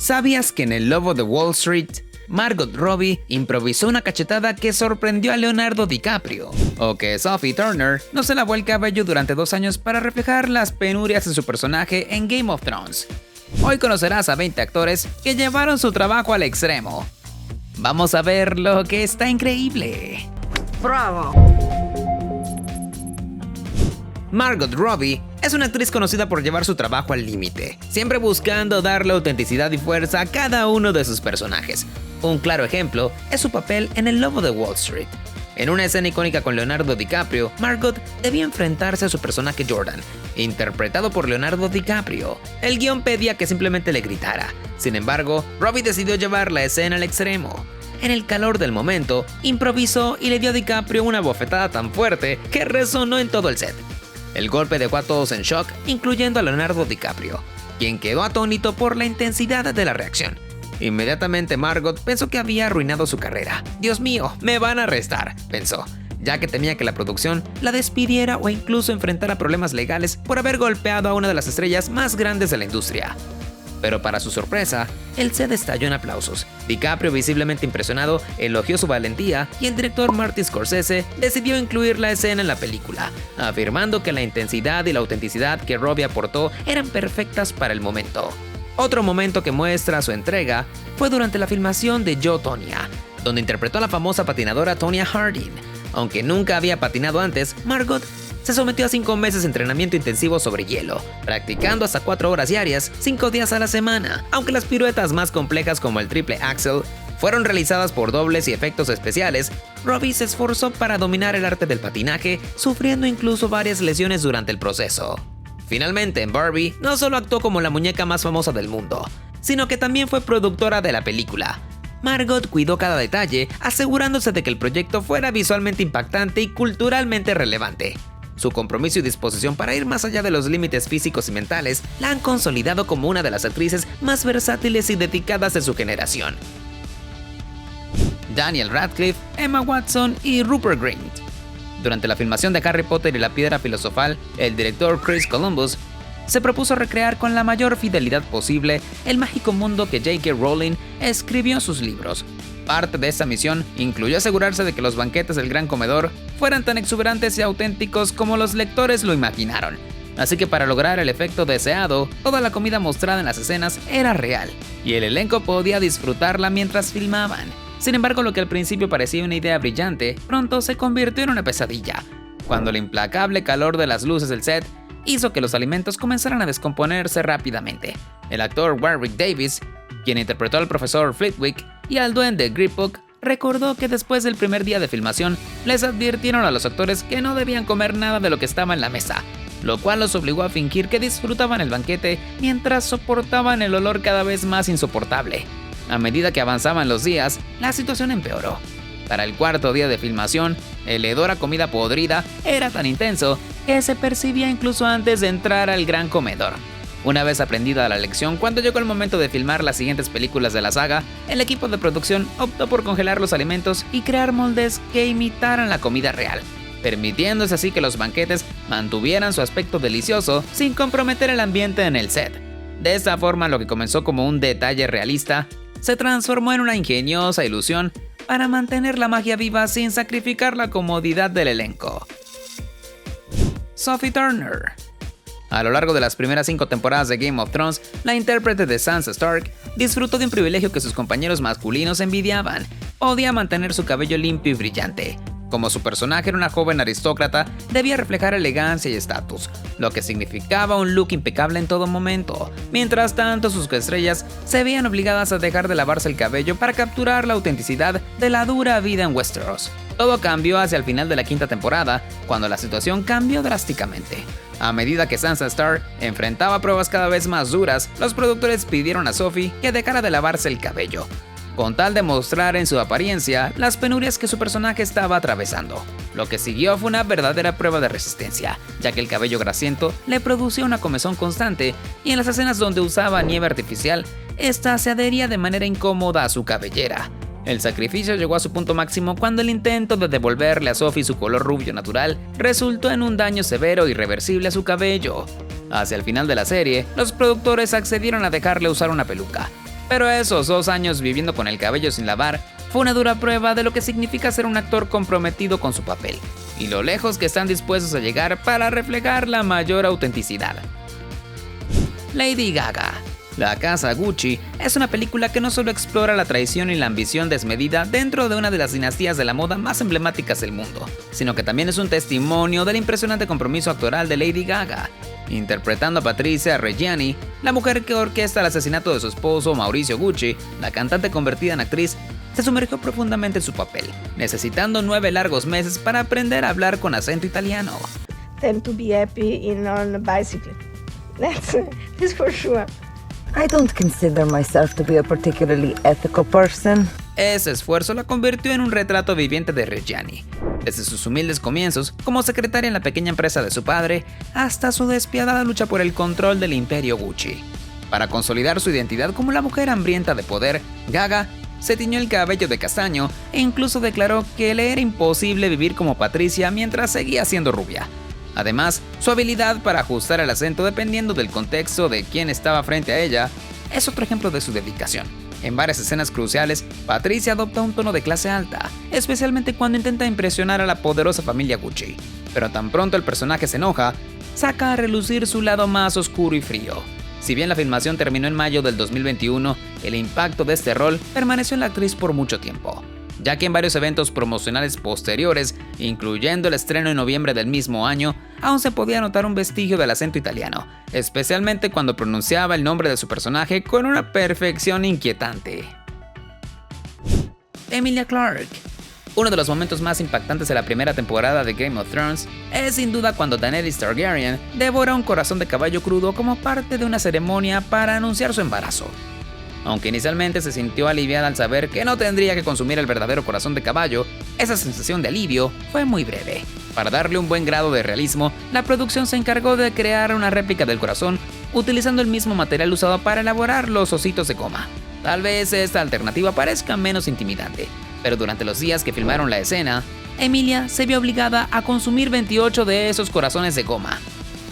¿Sabías que en El Lobo de Wall Street, Margot Robbie improvisó una cachetada que sorprendió a Leonardo DiCaprio? ¿O que Sophie Turner no se lavó el cabello durante 2 años para reflejar las penurias de su personaje en Game of Thrones? Hoy conocerás a 20 actores que llevaron su trabajo al extremo. Vamos a ver lo que está increíble. ¡Bravo! Margot Robbie es una actriz conocida por llevar su trabajo al límite, siempre buscando darle autenticidad y fuerza a cada uno de sus personajes. Un claro ejemplo es su papel en El Lobo de Wall Street. En una escena icónica con Leonardo DiCaprio, Margot debía enfrentarse a su personaje Jordan, interpretado por Leonardo DiCaprio. El guión pedía que simplemente le gritara. Sin embargo, Robbie decidió llevar la escena al extremo. En el calor del momento, improvisó y le dio a DiCaprio una bofetada tan fuerte que resonó en todo el set. El golpe dejó a todos en shock, incluyendo a Leonardo DiCaprio, quien quedó atónito por la intensidad de la reacción. Inmediatamente Margot pensó que había arruinado su carrera. «Dios mío, me van a arrestar», pensó, ya que temía que la producción la despidiera o incluso enfrentara problemas legales por haber golpeado a una de las estrellas más grandes de la industria. Pero para su sorpresa, el set estalló en aplausos. DiCaprio, visiblemente impresionado, elogió su valentía y el director Martin Scorsese decidió incluir la escena en la película, afirmando que la intensidad y la autenticidad que Robbie aportó eran perfectas para el momento. Otro momento que muestra su entrega fue durante la filmación de Yo, Tonya, donde interpretó a la famosa patinadora Tonya Harding. Aunque nunca había patinado antes, Margot se sometió a 5 meses de entrenamiento intensivo sobre hielo, practicando hasta 4 horas diarias, 5 días a la semana. Aunque las piruetas más complejas como el triple axel fueron realizadas por dobles y efectos especiales, Robbie se esforzó para dominar el arte del patinaje, sufriendo incluso varias lesiones durante el proceso. Finalmente, en Barbie, no solo actuó como la muñeca más famosa del mundo, sino que también fue productora de la película. Margot cuidó cada detalle, asegurándose de que el proyecto fuera visualmente impactante y culturalmente relevante. Su compromiso y disposición para ir más allá de los límites físicos y mentales la han consolidado como una de las actrices más versátiles y dedicadas de su generación. Daniel Radcliffe, Emma Watson y Rupert Grint. Durante la filmación de Harry Potter y la Piedra Filosofal, el director Chris Columbus se propuso recrear con la mayor fidelidad posible el mágico mundo que J.K. Rowling escribió en sus libros. Parte de esta misión incluyó asegurarse de que los banquetes del gran comedor fueran tan exuberantes y auténticos como los lectores lo imaginaron. Así que para lograr el efecto deseado, toda la comida mostrada en las escenas era real, y el elenco podía disfrutarla mientras filmaban. Sin embargo, lo que al principio parecía una idea brillante, pronto se convirtió en una pesadilla, cuando el implacable calor de las luces del set hizo que los alimentos comenzaran a descomponerse rápidamente. El actor Warwick Davis, quien interpretó al profesor Flitwick y al duende Griphook, recordó que después del primer día de filmación les advirtieron a los actores que no debían comer nada de lo que estaba en la mesa, lo cual los obligó a fingir que disfrutaban el banquete mientras soportaban el olor cada vez más insoportable. A medida que avanzaban los días, la situación empeoró. Para el 4.º día de filmación, el hedor a comida podrida era tan intenso que se percibía incluso antes de entrar al gran comedor. Una vez aprendida la lección, cuando llegó el momento de filmar las siguientes películas de la saga, el equipo de producción optó por congelar los alimentos y crear moldes que imitaran la comida real, permitiéndose así que los banquetes mantuvieran su aspecto delicioso sin comprometer el ambiente en el set. De esta forma, lo que comenzó como un detalle realista se transformó en una ingeniosa ilusión para mantener la magia viva sin sacrificar la comodidad del elenco. Sophie Turner. A lo largo de las primeras 5 temporadas de Game of Thrones, la intérprete de Sansa Stark disfrutó de un privilegio que sus compañeros masculinos envidiaban: podía mantener su cabello limpio y brillante. Como su personaje era una joven aristócrata, debía reflejar elegancia y estatus, lo que significaba un look impecable en todo momento. Mientras tanto, sus coestrellas se veían obligadas a dejar de lavarse el cabello para capturar la autenticidad de la dura vida en Westeros. Todo cambió hacia el final de la 5ª temporada, cuando la situación cambió drásticamente. A medida que Sansa Stark enfrentaba pruebas cada vez más duras, los productores pidieron a Sophie que dejara de lavarse el cabello, con tal de mostrar en su apariencia las penurias que su personaje estaba atravesando. Lo que siguió fue una verdadera prueba de resistencia, ya que el cabello grasiento le producía una comezón constante y en las escenas donde usaba nieve artificial, esta se adhería de manera incómoda a su cabellera. El sacrificio llegó a su punto máximo cuando el intento de devolverle a Sophie su color rubio natural resultó en un daño severo e irreversible a su cabello. Hacia el final de la serie, los productores accedieron a dejarle usar una peluca, Pero esos 2 años viviendo con el cabello sin lavar fue una dura prueba de lo que significa ser un actor comprometido con su papel y lo lejos que están dispuestos a llegar para reflejar la mayor autenticidad. Lady Gaga. La Casa Gucci es una película que no solo explora la traición y la ambición desmedida dentro de una de las dinastías de la moda más emblemáticas del mundo, sino que también es un testimonio del impresionante compromiso actoral de Lady Gaga, interpretando a Patricia Reggiani, la mujer que orquesta el asesinato de su esposo Maurizio Gucci. La cantante convertida en actriz se sumergió profundamente en su papel, necesitando 9 largos meses para aprender a hablar con acento italiano. Tend to be happy on a bicycle. That's for sure. I don't consider myself to be a particularly ethical person. Ese esfuerzo la convirtió en un retrato viviente de Reggiani, desde sus humildes comienzos como secretaria en la pequeña empresa de su padre hasta su despiadada lucha por el control del imperio Gucci. Para consolidar su identidad como la mujer hambrienta de poder, Gaga se tiñó el cabello de castaño e incluso declaró que le era imposible vivir como Patricia mientras seguía siendo rubia. Además, su habilidad para ajustar el acento dependiendo del contexto de quién estaba frente a ella es otro ejemplo de su dedicación. En varias escenas cruciales, Patricia adopta un tono de clase alta, especialmente cuando intenta impresionar a la poderosa familia Gucci. Pero tan pronto el personaje se enoja, saca a relucir su lado más oscuro y frío. Si bien la filmación terminó en mayo del 2021, el impacto de este rol permaneció en la actriz por mucho tiempo, ya que en varios eventos promocionales posteriores, incluyendo el estreno en noviembre del mismo año, aún se podía notar un vestigio del acento italiano, especialmente cuando pronunciaba el nombre de su personaje con una perfección inquietante. Emilia Clarke. Uno de los momentos más impactantes de la primera temporada de Game of Thrones es sin duda cuando Daenerys Targaryen devora un corazón de caballo crudo como parte de una ceremonia para anunciar su embarazo. Aunque inicialmente se sintió aliviada al saber que no tendría que consumir el verdadero corazón de caballo, esa sensación de alivio fue muy breve. Para darle un buen grado de realismo, la producción se encargó de crear una réplica del corazón utilizando el mismo material usado para elaborar los ositos de goma. Tal vez esta alternativa parezca menos intimidante, pero durante los días que filmaron la escena, Emilia se vio obligada a consumir 28 de esos corazones de goma.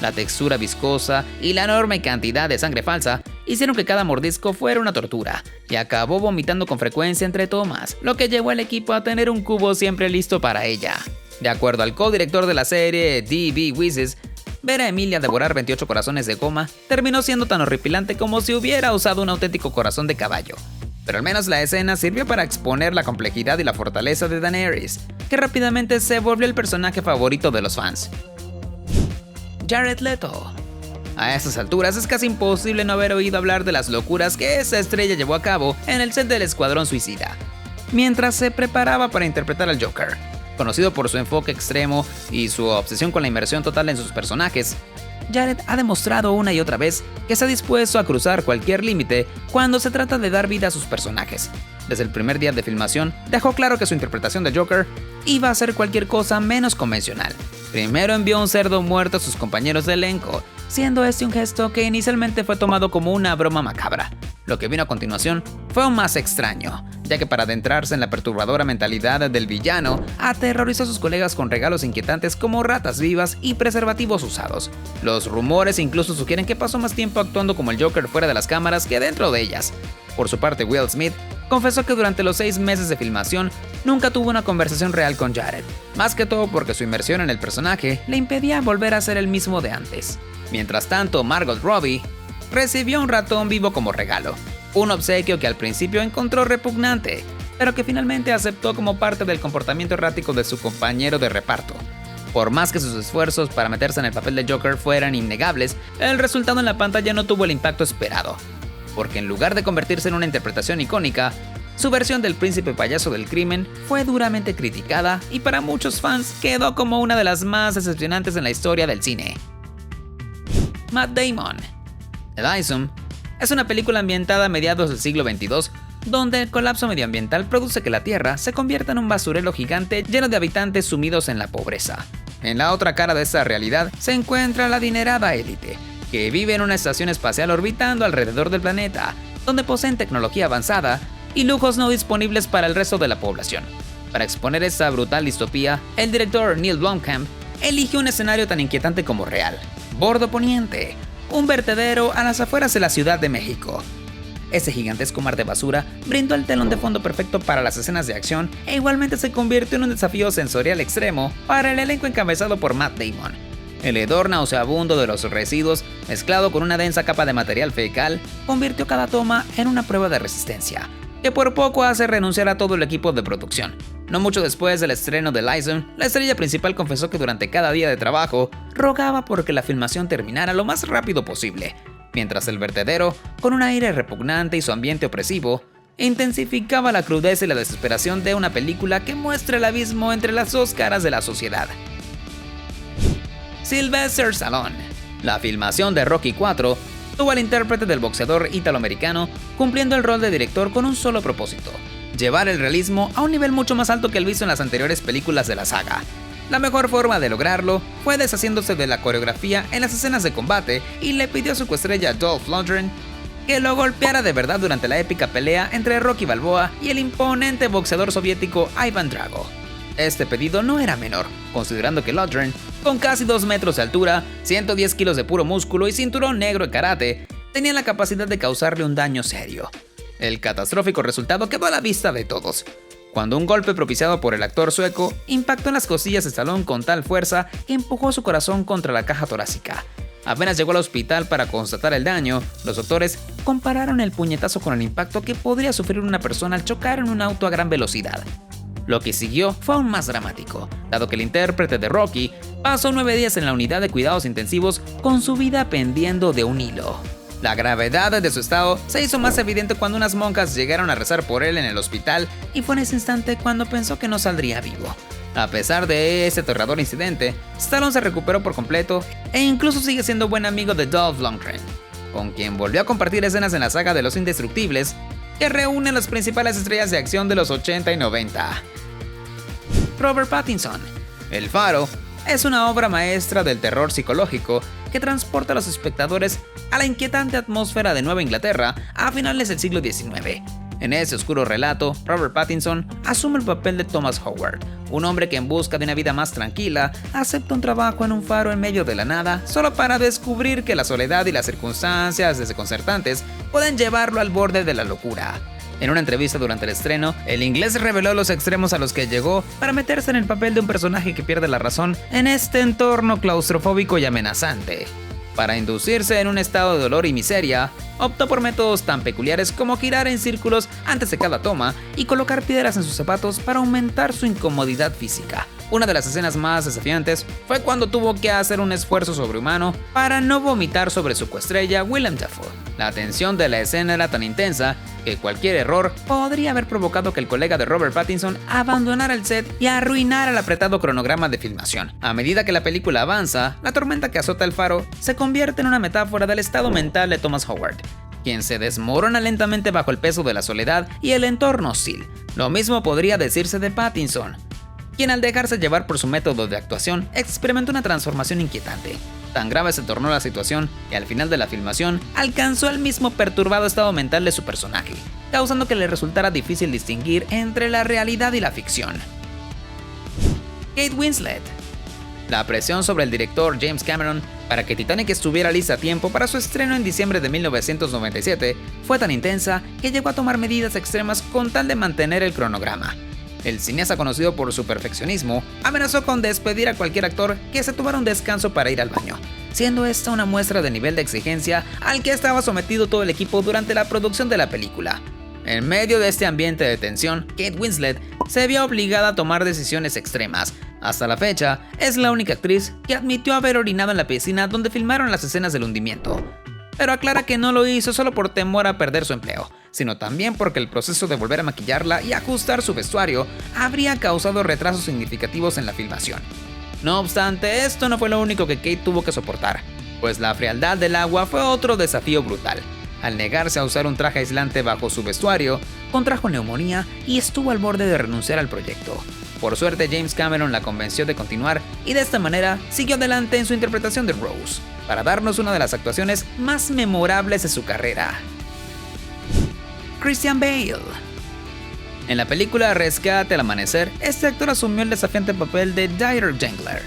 La textura viscosa y la enorme cantidad de sangre falsa hicieron que cada mordisco fuera una tortura, y acabó vomitando con frecuencia entre tomas, lo que llevó al equipo a tener un cubo siempre listo para ella. De acuerdo al codirector de la serie, D.B. Weiss, ver a Emilia devorar 28 corazones de goma terminó siendo tan horripilante como si hubiera usado un auténtico corazón de caballo. Pero al menos la escena sirvió para exponer la complejidad y la fortaleza de Daenerys, que rápidamente se volvió el personaje favorito de los fans. Jared Leto. A estas alturas es casi imposible no haber oído hablar de las locuras que esa estrella llevó a cabo en el set del Escuadrón Suicida, mientras se preparaba para interpretar al Joker. Conocido por su enfoque extremo y su obsesión con la inmersión total en sus personajes, Jared ha demostrado una y otra vez que está dispuesto a cruzar cualquier límite cuando se trata de dar vida a sus personajes. Desde el primer día de filmación, dejó claro que su interpretación de Joker iba a ser cualquier cosa menos convencional. Primero envió un cerdo muerto a sus compañeros de elenco, siendo este un gesto que inicialmente fue tomado como una broma macabra. Lo que vino a continuación fue aún más extraño, ya que para adentrarse en la perturbadora mentalidad del villano, aterrorizó a sus colegas con regalos inquietantes como ratas vivas y preservativos usados. Los rumores incluso sugieren que pasó más tiempo actuando como el Joker fuera de las cámaras que dentro de ellas. Por su parte, Will Smith confesó que durante los 6 meses de filmación nunca tuvo una conversación real con Jared, más que todo porque su inmersión en el personaje le impedía volver a ser el mismo de antes. Mientras tanto, Margot Robbie recibió un ratón vivo como regalo, un obsequio que al principio encontró repugnante, pero que finalmente aceptó como parte del comportamiento errático de su compañero de reparto. Por más que sus esfuerzos para meterse en el papel de Joker fueran innegables, el resultado en la pantalla no tuvo el impacto esperado, porque en lugar de convertirse en una interpretación icónica, su versión del príncipe payaso del crimen fue duramente criticada y para muchos fans quedó como una de las más decepcionantes en la historia del cine. Matt Damon. Elysium es una película ambientada a mediados del siglo XXII, donde el colapso medioambiental produce que la Tierra se convierta en un basurero gigante lleno de habitantes sumidos en la pobreza. En la otra cara de esta realidad se encuentra la adinerada élite, que vive en una estación espacial orbitando alrededor del planeta, donde poseen tecnología avanzada y lujos no disponibles para el resto de la población. Para exponer esta brutal distopía, el director Neil Blomkamp eligió un escenario tan inquietante como real: Bordo Poniente, un vertedero a las afueras de la Ciudad de México. Ese gigantesco mar de basura brindó el telón de fondo perfecto para las escenas de acción e igualmente se convirtió en un desafío sensorial extremo para el elenco encabezado por Matt Damon. El hedor nauseabundo de los residuos, mezclado con una densa capa de material fecal, convirtió cada toma en una prueba de resistencia, que por poco hace renunciar a todo el equipo de producción. No mucho después del estreno de Liaison, la estrella principal confesó que durante cada día de trabajo rogaba por que la filmación terminara lo más rápido posible, mientras el vertedero, con un aire repugnante y su ambiente opresivo, intensificaba la crudeza y la desesperación de una película que muestra el abismo entre las dos caras de la sociedad. Sylvester Stallone. La filmación de Rocky IV tuvo al intérprete del boxeador italoamericano cumpliendo el rol de director con un solo propósito: llevar el realismo a un nivel mucho más alto que el visto en las anteriores películas de la saga. La mejor forma de lograrlo fue deshaciéndose de la coreografía en las escenas de combate y le pidió a su coestrella Dolph Lundgren que lo golpeara de verdad durante la épica pelea entre Rocky Balboa y el imponente boxeador soviético Ivan Drago. Este pedido no era menor, considerando que Lundgren, con casi 2 metros de altura, 110 kilos de puro músculo y cinturón negro de karate, tenía la capacidad de causarle un daño serio. El catastrófico resultado quedó a la vista de todos, cuando un golpe propiciado por el actor sueco impactó en las costillas de Stallone con tal fuerza que empujó su corazón contra la caja torácica. Apenas llegó al hospital para constatar el daño, los doctores compararon el puñetazo con el impacto que podría sufrir una persona al chocar en un auto a gran velocidad. Lo que siguió fue aún más dramático, dado que el intérprete de Rocky pasó 9 días en la unidad de cuidados intensivos con su vida pendiendo de un hilo. La gravedad de su estado se hizo más evidente cuando unas monjas llegaron a rezar por él en el hospital y fue en ese instante cuando pensó que no saldría vivo. A pesar de ese aterrador incidente, Stallone se recuperó por completo e incluso sigue siendo buen amigo de Dolph Lundgren, con quien volvió a compartir escenas en la saga de Los Indestructibles, que reúne a las principales estrellas de acción de los 80 y 90. Robert Pattinson. El Faro es una obra maestra del terror psicológico que transporta a los espectadores a la inquietante atmósfera de Nueva Inglaterra a finales del siglo XIX. En ese oscuro relato, Robert Pattinson asume el papel de Thomas Howard, un hombre que en busca de una vida más tranquila acepta un trabajo en un faro en medio de la nada solo para descubrir que la soledad y las circunstancias desconcertantes pueden llevarlo al borde de la locura. En una entrevista durante el estreno, el inglés reveló los extremos a los que llegó para meterse en el papel de un personaje que pierde la razón en este entorno claustrofóbico y amenazante. Para inducirse en un estado de dolor y miseria, optó por métodos tan peculiares como girar en círculos antes de cada toma y colocar piedras en sus zapatos para aumentar su incomodidad física. Una de las escenas más desafiantes fue cuando tuvo que hacer un esfuerzo sobrehumano para no vomitar sobre su coestrella Willem Dafoe. La tensión de la escena era tan intensa que cualquier error podría haber provocado que el colega de Robert Pattinson abandonara el set y arruinara el apretado cronograma de filmación. A medida que la película avanza, la tormenta que azota el faro se convierte en una metáfora del estado mental de Thomas Howard, quien se desmorona lentamente bajo el peso de la soledad y el entorno hostil. Lo mismo podría decirse de Pattinson, quien al dejarse llevar por su método de actuación experimentó una transformación inquietante. Tan grave se tornó la situación que al final de la filmación alcanzó el mismo perturbado estado mental de su personaje, causando que le resultara difícil distinguir entre la realidad y la ficción. Kate Winslet. La presión sobre el director James Cameron para que Titanic estuviera lista a tiempo para su estreno en diciembre de 1997 fue tan intensa que llegó a tomar medidas extremas con tal de mantener el cronograma. El cineasta, conocido por su perfeccionismo, amenazó con despedir a cualquier actor que se tomara un descanso para ir al baño, siendo esta una muestra del nivel de exigencia al que estaba sometido todo el equipo durante la producción de la película. En medio de este ambiente de tensión, Kate Winslet se vio obligada a tomar decisiones extremas. Hasta la fecha, es la única actriz que admitió haber orinado en la piscina donde filmaron las escenas del hundimiento, pero aclara que no lo hizo solo por temor a perder su empleo, sino también porque el proceso de volver a maquillarla y ajustar su vestuario habría causado retrasos significativos en la filmación. No obstante, esto no fue lo único que Kate tuvo que soportar, pues la frialdad del agua fue otro desafío brutal. Al negarse a usar un traje aislante bajo su vestuario, contrajo neumonía y estuvo al borde de renunciar al proyecto. Por suerte, James Cameron la convenció de continuar y de esta manera siguió adelante en su interpretación de Rose, para darnos una de las actuaciones más memorables de su carrera. Christian Bale. En la película Rescate al Amanecer, este actor asumió el desafiante papel de Dieter Jengler,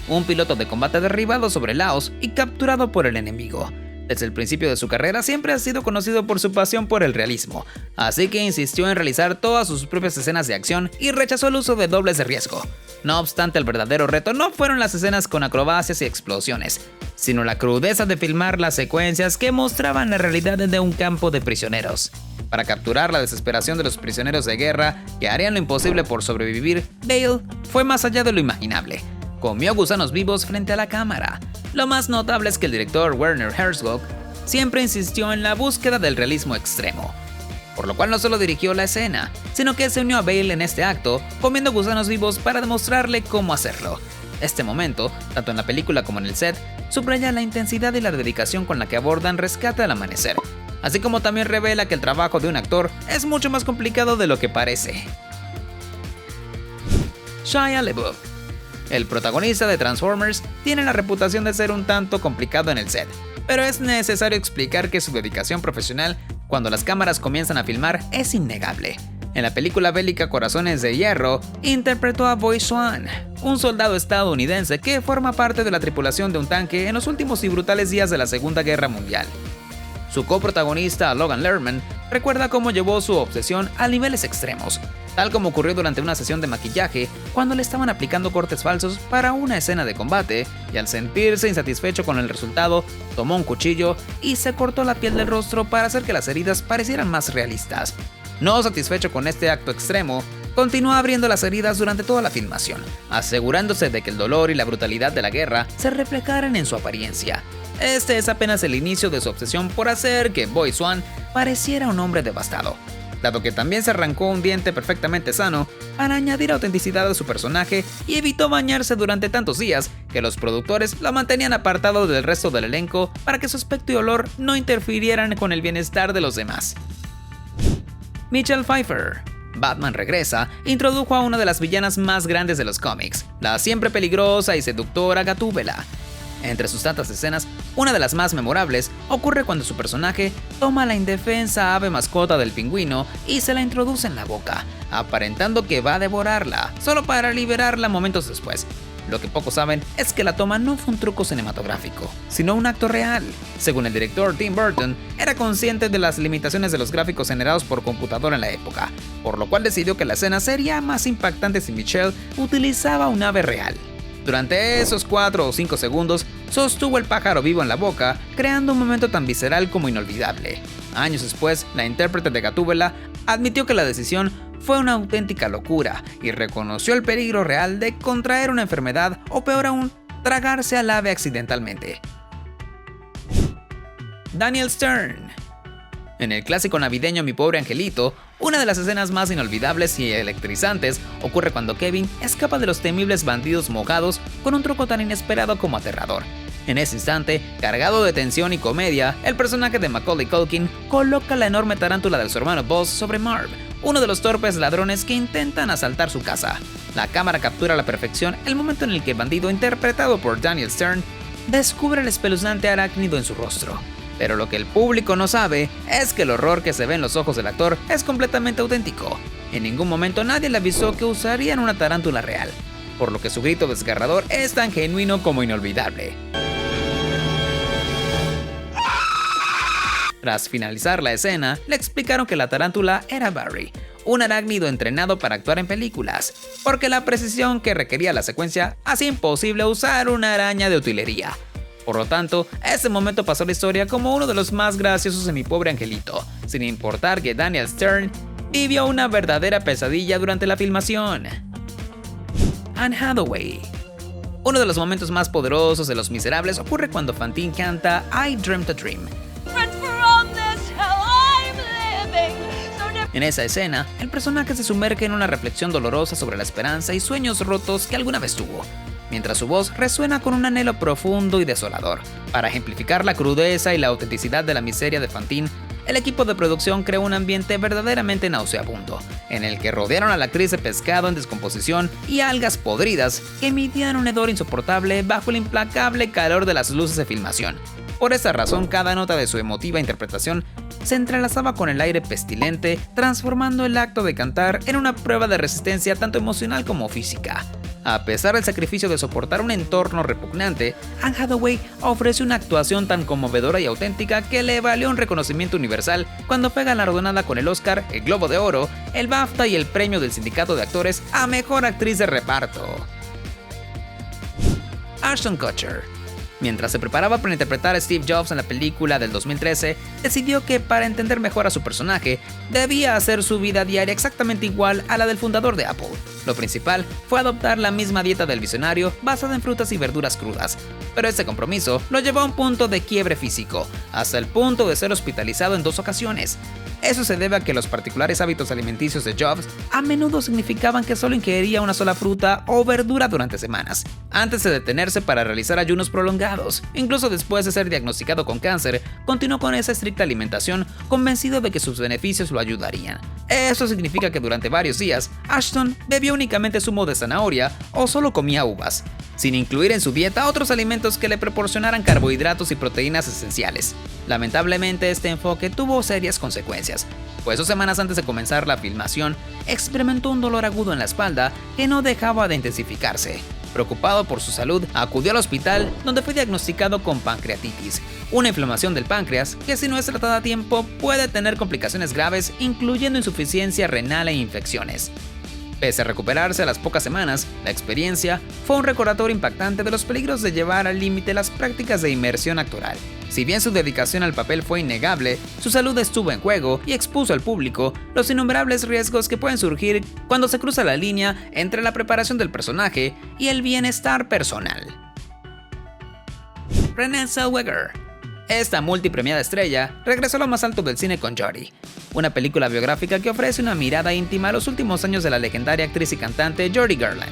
un piloto de combate derribado sobre Laos y capturado por el enemigo. Desde el principio de su carrera siempre ha sido conocido por su pasión por el realismo, así que insistió en realizar todas sus propias escenas de acción y rechazó el uso de dobles de riesgo. No obstante, el verdadero reto no fueron las escenas con acrobacias y explosiones, sino la crudeza de filmar las secuencias que mostraban la realidad de un campo de prisioneros. Para capturar la desesperación de los prisioneros de guerra que harían lo imposible por sobrevivir, Bale fue más allá de lo imaginable. Comió gusanos vivos frente a la cámara. Lo más notable es que el director Werner Herzog siempre insistió en la búsqueda del realismo extremo, por lo cual no solo dirigió la escena, sino que se unió a Bale en este acto, comiendo gusanos vivos para demostrarle cómo hacerlo. Este momento, tanto en la película como en el set, subraya la intensidad y la dedicación con la que abordan Rescate al Amanecer, así como también revela que el trabajo de un actor es mucho más complicado de lo que parece. Shia LaBeouf. El protagonista de Transformers tiene la reputación de ser un tanto complicado en el set, pero es necesario explicar que su dedicación profesional cuando las cámaras comienzan a filmar es innegable. En la película bélica Corazones de Hierro, interpretó a Boy Swan, un soldado estadounidense que forma parte de la tripulación de un tanque en los últimos y brutales días de la Segunda Guerra Mundial. Su coprotagonista, Logan Lerman, recuerda cómo llevó su obsesión a niveles extremos, tal como ocurrió durante una sesión de maquillaje cuando le estaban aplicando cortes falsos para una escena de combate, y al sentirse insatisfecho con el resultado, tomó un cuchillo y se cortó la piel del rostro para hacer que las heridas parecieran más realistas. No satisfecho con este acto extremo, continuó abriendo las heridas durante toda la filmación, asegurándose de que el dolor y la brutalidad de la guerra se reflejaran en su apariencia. Este es apenas el inicio de su obsesión por hacer que Boy Swan pareciera un hombre devastado, dado que también se arrancó un diente perfectamente sano para añadir autenticidad a su personaje y evitó bañarse durante tantos días que los productores lo mantenían apartado del resto del elenco para que su aspecto y olor no interfirieran con el bienestar de los demás. Michelle Pfeiffer. Batman Regresa introdujo a una de las villanas más grandes de los cómics, la siempre peligrosa y seductora Gatúbela. Entre sus tantas escenas, una de las más memorables ocurre cuando su personaje toma la indefensa ave mascota del pingüino y se la introduce en la boca, aparentando que va a devorarla, solo para liberarla momentos después. Lo que pocos saben es que la toma no fue un truco cinematográfico, sino un acto real. Según el director Tim Burton, era consciente de las limitaciones de los gráficos generados por computadora en la época, por lo cual decidió que la escena sería más impactante si Michelle utilizaba un ave real. Durante esos 4 o 5 segundos, sostuvo el pájaro vivo en la boca, creando un momento tan visceral como inolvidable. Años después, la intérprete de Gatúbela admitió que la decisión fue una auténtica locura y reconoció el peligro real de contraer una enfermedad o peor aún, tragarse al ave accidentalmente. Daniel Stern. En el clásico navideño Mi Pobre Angelito, una de las escenas más inolvidables y electrizantes ocurre cuando Kevin escapa de los temibles bandidos mojados con un truco tan inesperado como aterrador. En ese instante, cargado de tensión y comedia, el personaje de Macaulay Culkin coloca la enorme tarántula de su hermano Buzz sobre Marv, uno de los torpes ladrones que intentan asaltar su casa. La cámara captura a la perfección el momento en el que el bandido, interpretado por Daniel Stern, descubre el espeluznante arácnido en su rostro. Pero lo que el público no sabe es que el horror que se ve en los ojos del actor es completamente auténtico. En ningún momento nadie le avisó que usarían una tarántula real, por lo que su grito desgarrador es tan genuino como inolvidable. Tras finalizar la escena, le explicaron que la tarántula era Barry, un arácnido entrenado para actuar en películas, porque la precisión que requería la secuencia hacía imposible usar una araña de utilería. Por lo tanto, ese momento pasó a la historia como uno de los más graciosos de Mi Pobre Angelito, sin importar que Daniel Stern vivió una verdadera pesadilla durante la filmación. Anne Hathaway. Uno de los momentos más poderosos de Los Miserables ocurre cuando Fantine canta I Dreamt a Dream. En esa escena, el personaje se sumerge en una reflexión dolorosa sobre la esperanza y sueños rotos que alguna vez tuvo, mientras su voz resuena con un anhelo profundo y desolador. Para ejemplificar la crudeza y la autenticidad de la miseria de Fantine, el equipo de producción creó un ambiente verdaderamente nauseabundo, en el que rodearon a la actriz de pescado en descomposición y algas podridas que emitían un hedor insoportable bajo el implacable calor de las luces de filmación. Por esa razón, cada nota de su emotiva interpretación se entrelazaba con el aire pestilente, transformando el acto de cantar en una prueba de resistencia tanto emocional como física. A pesar del sacrificio de soportar un entorno repugnante, Anne Hathaway ofreció una actuación tan conmovedora y auténtica que le valió un reconocimiento universal cuando fue galardonada con el Oscar, el Globo de Oro, el BAFTA y el premio del Sindicato de Actores a Mejor Actriz de Reparto. Ashton Kutcher. Mientras se preparaba para interpretar a Steve Jobs en la película del 2013, decidió que para entender mejor a su personaje, debía hacer su vida diaria exactamente igual a la del fundador de Apple. Lo principal fue adoptar la misma dieta del visionario basada en frutas y verduras crudas, pero este compromiso lo llevó a un punto de quiebre físico, hasta el punto de ser hospitalizado en 2 ocasiones. Eso se debe a que los particulares hábitos alimenticios de Jobs a menudo significaban que solo ingería una sola fruta o verdura durante semanas, antes de detenerse para realizar ayunos prolongados. Incluso después de ser diagnosticado con cáncer, continuó con esa estricta alimentación, convencido de que sus beneficios lo ayudarían. Eso significa que durante varios días, Ashton bebió únicamente zumo de zanahoria o solo comía uvas, sin incluir en su dieta otros alimentos que le proporcionaran carbohidratos y proteínas esenciales. Lamentablemente, este enfoque tuvo serias consecuencias, pues 2 semanas antes de comenzar la filmación, experimentó un dolor agudo en la espalda que no dejaba de intensificarse. Preocupado por su salud, acudió al hospital donde fue diagnosticado con pancreatitis, una inflamación del páncreas que si no es tratada a tiempo puede tener complicaciones graves, incluyendo insuficiencia renal e infecciones. Pese a recuperarse a las pocas semanas, la experiencia fue un recordatorio impactante de los peligros de llevar al límite las prácticas de inmersión actoral. Si bien su dedicación al papel fue innegable, su salud estuvo en juego y expuso al público los innumerables riesgos que pueden surgir cuando se cruza la línea entre la preparación del personaje y el bienestar personal. Renée Zellweger. Esta multipremiada estrella regresó a lo más alto del cine con Jodie, una película biográfica que ofrece una mirada íntima a los últimos años de la legendaria actriz y cantante Judy Garland.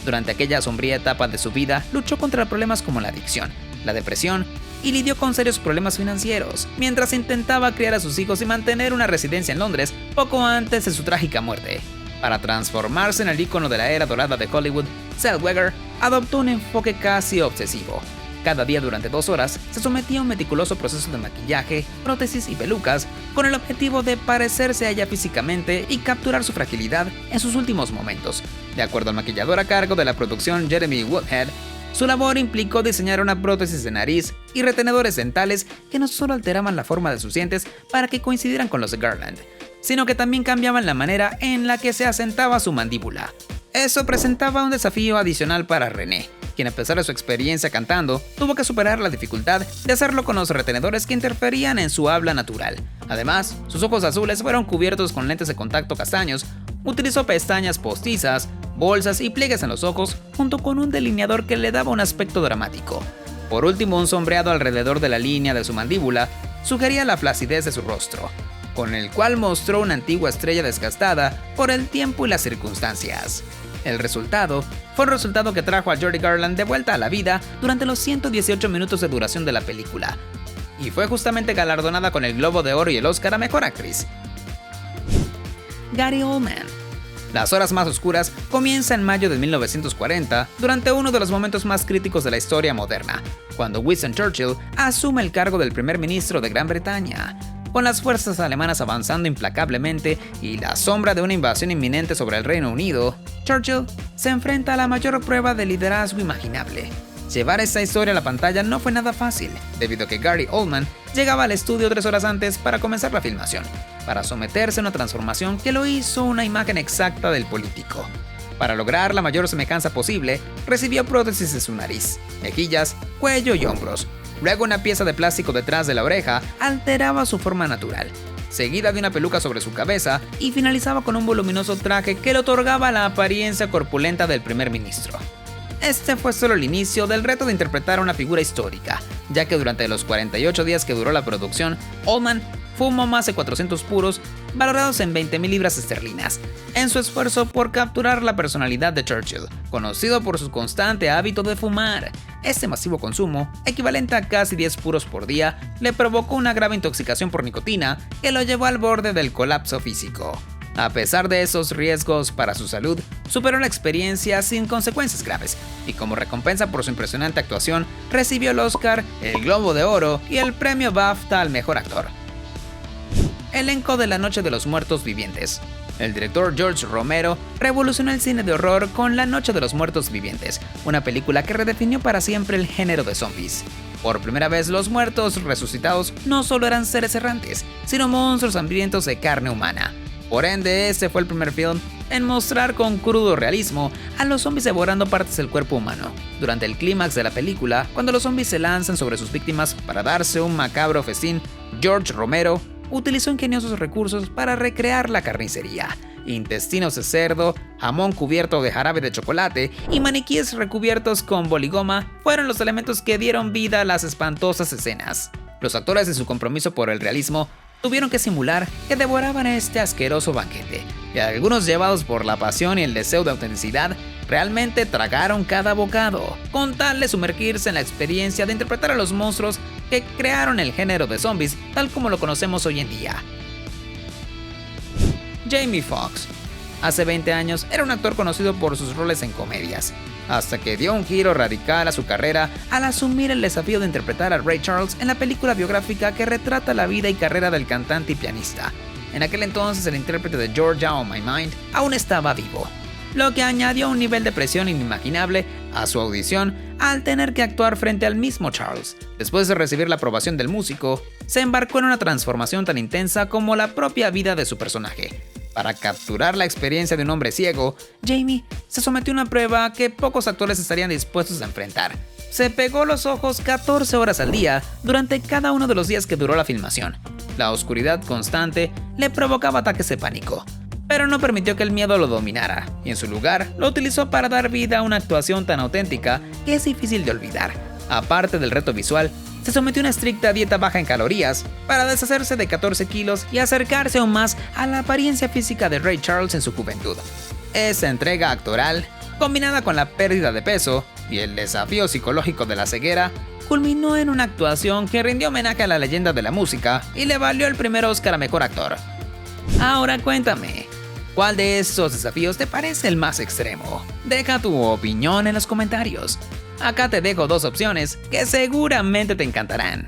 Durante aquella sombría etapa de su vida, luchó contra problemas como la adicción, la depresión y lidió con serios problemas financieros, mientras intentaba criar a sus hijos y mantener una residencia en Londres poco antes de su trágica muerte. Para transformarse en el ícono de la era dorada de Hollywood, Zellweger adoptó un enfoque casi obsesivo. Cada día durante 2 horas se sometía a un meticuloso proceso de maquillaje, prótesis y pelucas con el objetivo de parecerse a ella físicamente y capturar su fragilidad en sus últimos momentos. De acuerdo al maquillador a cargo de la producción Jeremy Woodhead, su labor implicó diseñar una prótesis de nariz y retenedores dentales que no solo alteraban la forma de sus dientes para que coincidieran con los de Garland, sino que también cambiaban la manera en la que se asentaba su mandíbula. Eso presentaba un desafío adicional para Renée, quien a pesar de su experiencia cantando, tuvo que superar la dificultad de hacerlo con los retenedores que interferían en su habla natural. Además, sus ojos azules fueron cubiertos con lentes de contacto castaños, utilizó pestañas postizas, bolsas y pliegues en los ojos, junto con un delineador que le daba un aspecto dramático. Por último, un sombreado alrededor de la línea de su mandíbula sugería la flacidez de su rostro, con el cual mostró una antigua estrella desgastada por el tiempo y las circunstancias. El resultado fue un resultado que trajo a Judy Garland de vuelta a la vida durante los 118 minutos de duración de la película, y fue justamente galardonada con el Globo de Oro y el Oscar a Mejor Actriz. Gary Oldman. Las horas más oscuras comienzan en mayo de 1940, durante uno de los momentos más críticos de la historia moderna, cuando Winston Churchill asume el cargo del primer ministro de Gran Bretaña. Con las fuerzas alemanas avanzando implacablemente y la sombra de una invasión inminente sobre el Reino Unido, Churchill se enfrenta a la mayor prueba de liderazgo imaginable. Llevar esta historia a la pantalla no fue nada fácil, debido a que Gary Oldman llegaba al estudio 3 horas antes para comenzar la filmación, para someterse a una transformación que lo hizo una imagen exacta del político. Para lograr la mayor semejanza posible, recibió prótesis de su nariz, mejillas, cuello y hombros. Luego una pieza de plástico detrás de la oreja alteraba su forma natural, seguida de una peluca sobre su cabeza y finalizaba con un voluminoso traje que le otorgaba la apariencia corpulenta del primer ministro. Este fue solo el inicio del reto de interpretar a una figura histórica, ya que durante los 48 días que duró la producción, Oldman fumó más de 400 puros, valorados en 20,000 libras esterlinas, en su esfuerzo por capturar la personalidad de Churchill, conocido por su constante hábito de fumar. Este masivo consumo, equivalente a casi 10 puros por día, le provocó una grave intoxicación por nicotina que lo llevó al borde del colapso físico. A pesar de esos riesgos para su salud, superó la experiencia sin consecuencias graves, y como recompensa por su impresionante actuación, recibió el Oscar, el Globo de Oro y el premio BAFTA al Mejor Actor. elenco de La Noche de los Muertos Vivientes. El director George Romero revolucionó el cine de horror con La Noche de los Muertos Vivientes, una película que redefinió para siempre el género de zombies. Por primera vez, los muertos resucitados no solo eran seres errantes, sino monstruos hambrientos de carne humana. Por ende, este fue el primer film en mostrar con crudo realismo a los zombies devorando partes del cuerpo humano. Durante el clímax de la película, cuando los zombies se lanzan sobre sus víctimas para darse un macabro festín, George Romero utilizó ingeniosos recursos para recrear la carnicería. Intestinos de cerdo, jamón cubierto de jarabe de chocolate y maniquíes recubiertos con boligoma fueron los elementos que dieron vida a las espantosas escenas. Los actores, en su compromiso por el realismo, tuvieron que simular que devoraban este asqueroso banquete, y algunos, llevados por la pasión y el deseo de autenticidad, realmente tragaron cada bocado, con tal de sumergirse en la experiencia de interpretar a los monstruos que crearon el género de zombies tal como lo conocemos hoy en día. Jamie Foxx. Hace 20 años era un actor conocido por sus roles en comedias, hasta que dio un giro radical a su carrera al asumir el desafío de interpretar a Ray Charles en la película biográfica que retrata la vida y carrera del cantante y pianista. En aquel entonces, el intérprete de Georgia on My Mind aún estaba vivo, lo que añadió un nivel de presión inimaginable a su audición al tener que actuar frente al mismo Charles. Después de recibir la aprobación del músico, se embarcó en una transformación tan intensa como la propia vida de su personaje. Para capturar la experiencia de un hombre ciego, Jamie se sometió a una prueba que pocos actores estarían dispuestos a enfrentar. Se pegó los ojos 14 horas al día durante cada uno de los días que duró la filmación. La oscuridad constante le provocaba ataques de pánico, pero no permitió que el miedo lo dominara, y en su lugar lo utilizó para dar vida a una actuación tan auténtica que es difícil de olvidar. Aparte del reto visual, se sometió a una estricta dieta baja en calorías para deshacerse de 14 kilos y acercarse aún más a la apariencia física de Ray Charles en su juventud. Esa entrega actoral, combinada con la pérdida de peso y el desafío psicológico de la ceguera, culminó en una actuación que rindió homenaje a la leyenda de la música y le valió el primer Oscar a Mejor Actor. Ahora cuéntame, ¿cuál de estos desafíos te parece el más extremo? Deja tu opinión en los comentarios. Acá te dejo dos opciones que seguramente te encantarán.